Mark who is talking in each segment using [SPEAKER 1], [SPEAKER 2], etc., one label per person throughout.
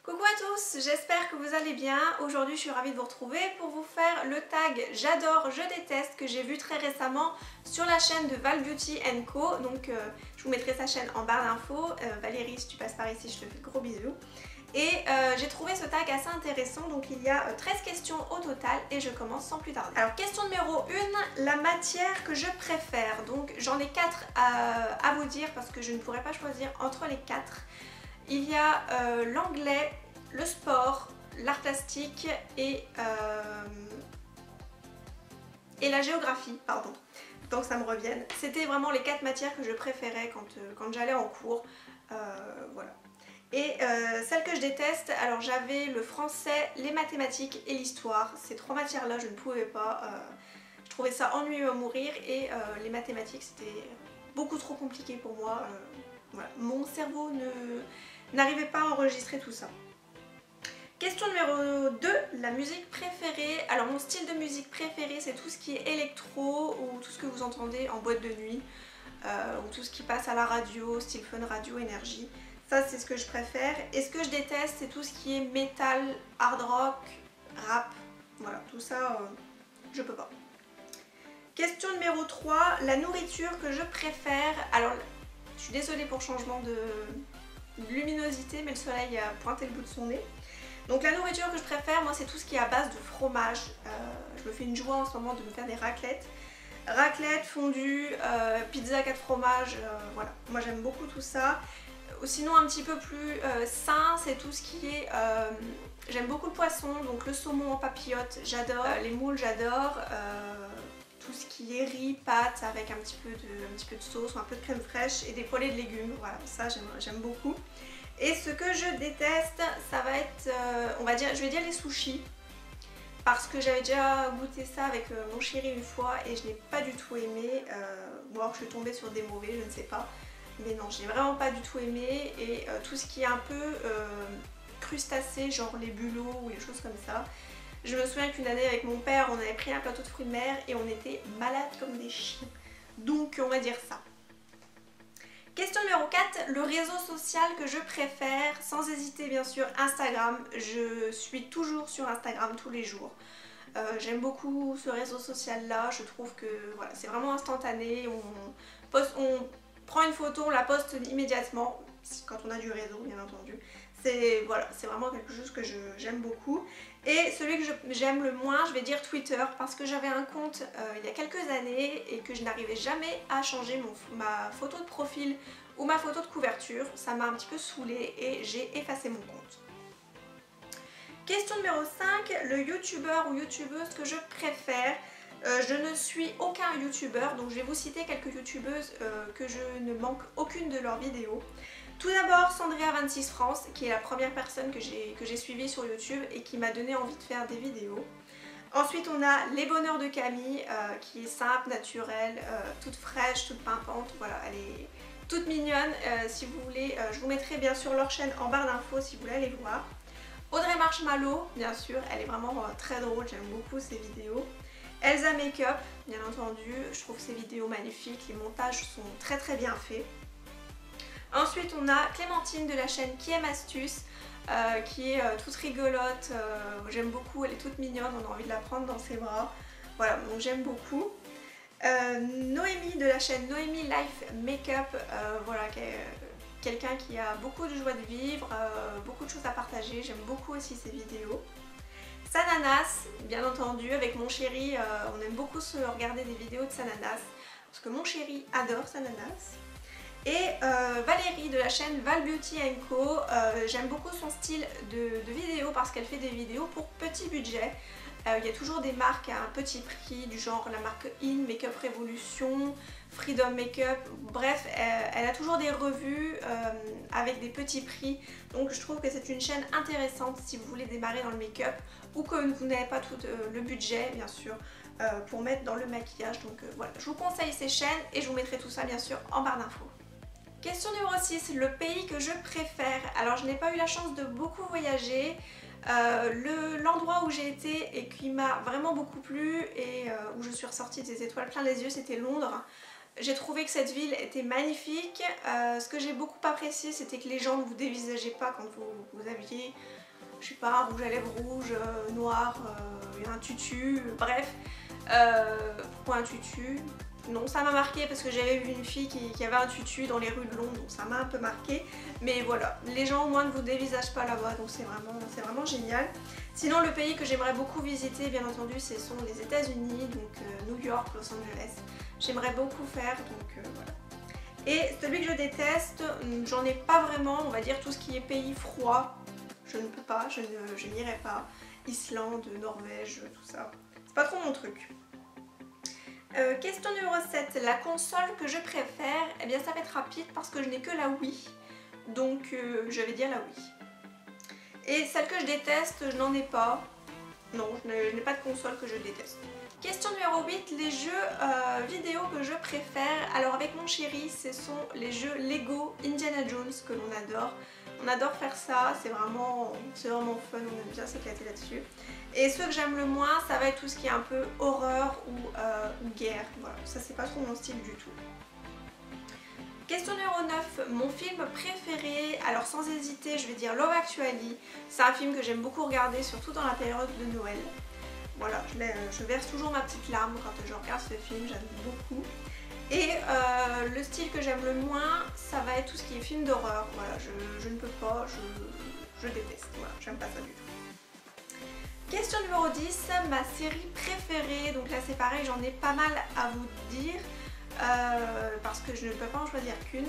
[SPEAKER 1] Coucou à tous, j'espère que vous allez bien. Aujourd'hui je suis ravie de vous retrouver pour vous faire le tag j'adore, je déteste que j'ai vu très récemment sur la chaîne de Val Beauty Co. Donc je vous mettrai sa chaîne en barre d'infos. Valérie, si tu passes par ici, je te fais de gros bisous. Et j'ai trouvé ce tag assez intéressant, donc il y a 13 questions au total et je commence sans plus tarder. Alors question numéro 1, la matière que je préfère. Donc j'en ai 4 à vous dire parce que je ne pourrais pas choisir entre les 4. Il y a l'anglais, le sport, l'art plastique et la géographie, pardon. Donc que ça me revienne. C'était vraiment les 4 matières que je préférais quand j'allais en cours. Voilà. Et celles que je déteste, alors j'avais le français, les mathématiques et l'histoire. Ces 3 matières-là, je ne pouvais pas. Je trouvais ça ennuyeux à mourir et les mathématiques, c'était beaucoup trop compliqué pour moi. Voilà. Mon cerveau n'arrivait pas à enregistrer tout ça. Question numéro 2, la musique préférée. Alors mon style de musique préféré, c'est tout ce qui est électro ou tout ce que vous entendez en boîte de nuit ou tout ce qui passe à la radio, style fun radio, énergie. Ça c'est ce que je préfère. Et ce que je déteste, c'est tout ce qui est métal, hard rock, rap. Voilà, tout ça, je peux pas. Question numéro 3, la nourriture que je préfère. Alors je suis désolée pour le changement de luminosité, mais le soleil a pointé le bout de son nez. Donc la nourriture que je préfère, moi, c'est tout ce qui est à base de fromage. Je me fais une joie en ce moment de me faire des raclettes. Raclette, fondue, pizza 4 fromages, voilà. Moi j'aime beaucoup tout ça. Sinon un petit peu plus sain, c'est tout ce qui est... j'aime beaucoup le poisson, donc le saumon en papillote, j'adore. Les moules, j'adore. Tout ce qui est riz, pâtes avec un petit peu de sauce ou un peu de crème fraîche et des poêlées de légumes. Voilà, ça j'aime beaucoup. Et ce que je déteste, ça va être, on va dire, je vais dire les sushis. Parce que j'avais déjà goûté ça avec mon chéri une fois et je n'ai pas du tout aimé. Ou alors je suis tombée sur des mauvais, je ne sais pas. Mais non, j'ai vraiment pas du tout aimé. Et tout ce qui est un peu crustacé, genre les bulots ou les choses comme ça. Je me souviens qu'une année avec mon père, on avait pris un plateau de fruits de mer et on était malades comme des chiens. Donc on va dire ça. Question numéro 4, le réseau social que je préfère, sans hésiter bien sûr Instagram. Je suis toujours sur Instagram tous les jours. J'aime beaucoup ce réseau social là, je trouve que voilà, c'est vraiment instantané. On prend une photo, on la poste immédiatement, quand on a du réseau bien entendu. Voilà, c'est vraiment quelque chose que j'aime beaucoup. Et celui que j'aime le moins, je vais dire Twitter, parce que j'avais un compte il y a quelques années et que je n'arrivais jamais à changer ma photo de profil ou ma photo de couverture. Ça m'a un petit peu saoulée et j'ai effacé mon compte. Question numéro 5, le youtubeur ou youtubeuse que je préfère. Je ne suis aucun youtubeur, donc je vais vous citer quelques youtubeuses que je ne manque aucune de leurs vidéos. Tout d'abord Sandria26 France, qui est la première personne que j'ai suivie sur YouTube et qui m'a donné envie de faire des vidéos. Ensuite on a Les Bonheurs de Camille, qui est simple, naturelle, toute fraîche, toute pimpante, voilà, elle est toute mignonne. Si vous voulez, je vous mettrai bien sûr leur chaîne en barre d'infos si vous voulez aller voir. Audrey Marshmallow, bien sûr, elle est vraiment très drôle, j'aime beaucoup ses vidéos. Elsa Makeup, bien entendu, je trouve ses vidéos magnifiques, les montages sont très très bien faits. Ensuite on a Clémentine de la chaîne Qui aime Astuce, qui est toute rigolote, j'aime beaucoup, elle est toute mignonne, on a envie de la prendre dans ses bras. Voilà, donc j'aime beaucoup. Noémie de la chaîne Noémie Life Makeup, voilà, quelqu'un qui a beaucoup de joie de vivre, beaucoup de choses à partager, j'aime beaucoup aussi ses vidéos. Sananas, bien entendu, avec mon chéri, on aime beaucoup se regarder des vidéos de Sananas, parce que mon chéri adore Sananas. Et Valérie de la chaîne Val Beauty Co, j'aime beaucoup son style de vidéo parce qu'elle fait des vidéos pour petit budget. Il y a toujours des marques à un petit prix, du genre la marque In, Makeup Revolution, Freedom Makeup, bref, elle a toujours des revues avec des petits prix. Donc je trouve que c'est une chaîne intéressante si vous voulez démarrer dans le make-up ou que vous n'avez pas tout le budget bien sûr pour mettre dans le maquillage. Donc voilà, je vous conseille ces chaînes et je vous mettrai tout ça bien sûr en barre d'infos. Question numéro 6, le pays que je préfère. Alors je n'ai pas eu la chance de beaucoup voyager. L'endroit où j'ai été et qui m'a vraiment beaucoup plu et où je suis ressortie des étoiles plein les yeux, c'était Londres. J'ai trouvé que cette ville était magnifique. Ce que j'ai beaucoup apprécié, c'était que les gens ne vous dévisageaient pas quand vous aviez, je sais pas, un rouge à lèvres rouge, noir, un tutu, bref. Pourquoi un tutu? Non, ça m'a marqué parce que j'avais vu une fille qui avait un tutu dans les rues de Londres, donc ça m'a un peu marqué. Mais voilà, les gens au moins ne vous dévisagent pas là-bas, donc c'est vraiment génial. Sinon, le pays que j'aimerais beaucoup visiter, bien entendu, ce sont les États-Unis, donc New York, Los Angeles. J'aimerais beaucoup faire, donc voilà. Et celui que je déteste, j'en ai pas vraiment, on va dire tout ce qui est pays froid. Je ne peux pas, je n'irai pas. Islande, Norvège, tout ça. C'est pas trop mon truc. Question numéro 7, la console que je préfère, eh bien ça va être rapide parce que je n'ai que la Wii, donc je vais dire la Wii. Et celle que je déteste, je n'en ai pas, non, je n'ai pas de console que je déteste. Question numéro 8, les jeux vidéo que je préfère. Alors avec mon chéri, ce sont les jeux Lego Indiana Jones que l'on adore. On adore faire ça, c'est vraiment fun, on aime bien s'éclater là-dessus. Et ceux que j'aime le moins, ça va être tout ce qui est un peu horreur ou guerre. Voilà, ça c'est pas trop mon style du tout. Question numéro 9, mon film préféré. Alors sans hésiter, je vais dire Love Actually. C'est un film que j'aime beaucoup regarder, surtout dans la période de Noël. Voilà, je verse toujours ma petite larme quand je regarde ce film, j'aime beaucoup. Et le style que j'aime le moins, ça va être tout ce qui est film d'horreur. Voilà, je ne peux pas, je déteste. Voilà, j'aime pas ça du tout. Question numéro 10, ma série préférée. Donc là c'est pareil, j'en ai pas mal à vous dire parce que je ne peux pas en choisir qu'une.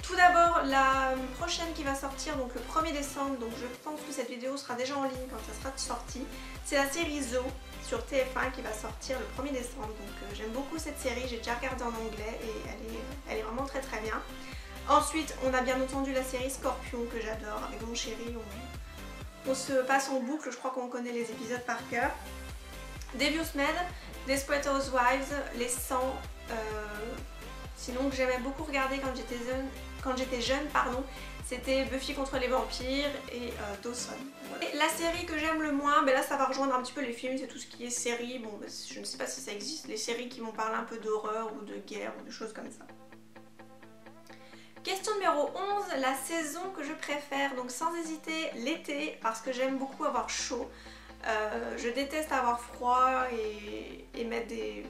[SPEAKER 1] Tout d'abord, la prochaine qui va sortir, donc le 1er décembre, donc je pense que cette vidéo sera déjà en ligne quand ça sera sorti. C'est la série Zo sur TF1 qui va sortir le 1er décembre. Donc j'aime beaucoup cette série, j'ai déjà regardé en anglais et elle est vraiment très très bien. Ensuite, on a bien entendu la série Scorpion que j'adore. Avec mon chéri, on se passe en boucle, je crois qu'on connaît les épisodes par cœur. Devious Men, Desperate Housewives, Les 100, sinon que j'aimais beaucoup regarder quand j'étais jeune, c'était Buffy contre les vampires et Dawson. Voilà. Et la série que j'aime le moins, ben là ça va rejoindre un petit peu les films, c'est tout ce qui est série. Bon, ben, je ne sais pas si ça existe, les séries qui vont parler un peu d'horreur ou de guerre ou de choses comme ça. Question numéro 11, la saison que je préfère, donc sans hésiter l'été parce que j'aime beaucoup avoir chaud. Je déteste avoir froid et mettre des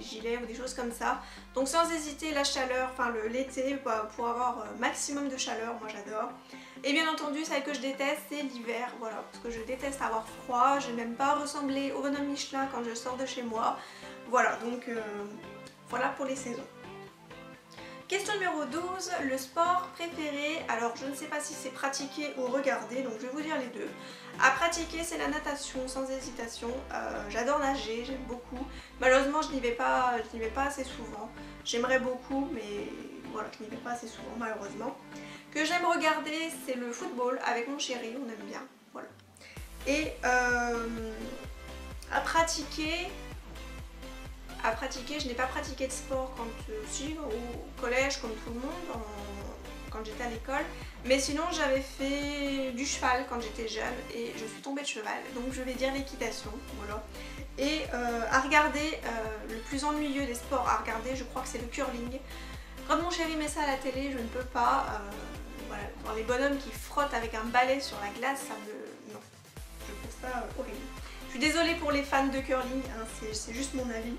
[SPEAKER 1] gilets ou des choses comme ça. Donc sans hésiter la chaleur, enfin l'été pour avoir maximum de chaleur, moi j'adore. Et bien entendu celle que je déteste c'est l'hiver, voilà, parce que je déteste avoir froid, je n'aime pas ressembler au bonhomme Michelin quand je sors de chez moi. Voilà, donc voilà pour les saisons. Question numéro 12, le sport préféré. Alors je ne sais pas si c'est pratiquer ou regarder, donc je vais vous dire les deux. À pratiquer c'est la natation sans hésitation, j'adore nager, j'aime beaucoup. Malheureusement je n'y vais pas assez souvent, j'aimerais beaucoup mais voilà je n'y vais pas assez souvent malheureusement. Que j'aime regarder c'est le football avec mon chéri, on aime bien, voilà. Et à pratiquer, je n'ai pas pratiqué de sport quand si, au collège comme tout le monde, quand j'étais à l'école. Mais sinon j'avais fait du cheval quand j'étais jeune et je suis tombée de cheval. Donc je vais dire l'équitation, voilà. Et à regarder, le plus ennuyeux des sports à regarder, je crois que c'est le curling. Quand mon chéri met ça à la télé, je ne peux pas. Voilà, voir les bonhommes qui frottent avec un balai sur la glace, ça me... non. Je trouve ça horrible. Je suis désolée pour les fans de curling, hein, c'est juste mon avis.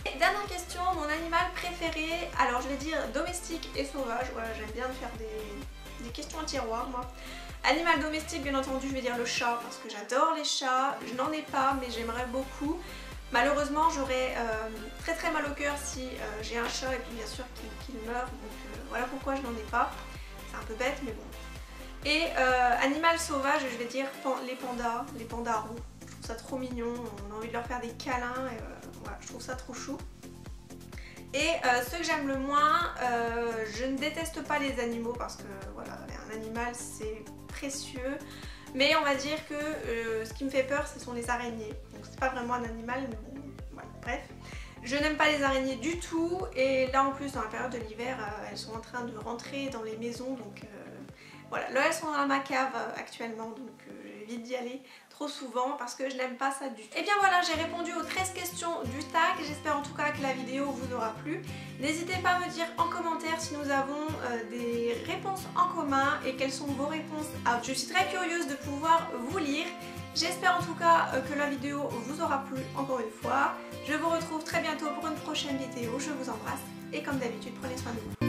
[SPEAKER 1] Et dernière question, mon animal préféré, alors je vais dire domestique et sauvage, voilà, j'aime bien faire des questions en tiroir moi. Animal domestique bien entendu je vais dire le chat parce que j'adore les chats, je n'en ai pas mais j'aimerais beaucoup. Malheureusement j'aurais très très mal au cœur si j'ai un chat et puis bien sûr qu'il meurt, donc voilà pourquoi je n'en ai pas, c'est un peu bête mais bon. Et animal sauvage je vais dire les pandas roux. Ça trop mignon, on a envie de leur faire des câlins, et voilà, je trouve ça trop chou. Et ceux que j'aime le moins, je ne déteste pas les animaux parce que voilà, un animal c'est précieux, mais on va dire que ce qui me fait peur ce sont les araignées. Donc c'est pas vraiment un animal, mais bon, voilà, bref. Je n'aime pas les araignées du tout et là en plus dans la période de l'hiver, elles sont en train de rentrer dans les maisons donc Voilà, là elles sont dans ma cave actuellement, donc j'évite d'y aller trop souvent parce que je n'aime pas ça du tout. Et bien voilà, j'ai répondu aux 13 questions du tag, j'espère en tout cas que la vidéo vous aura plu. N'hésitez pas à me dire en commentaire si nous avons des réponses en commun et quelles sont vos réponses. Je suis très curieuse de pouvoir vous lire. J'espère en tout cas que la vidéo vous aura plu encore une fois. Je vous retrouve très bientôt pour une prochaine vidéo, je vous embrasse et comme d'habitude prenez soin de vous.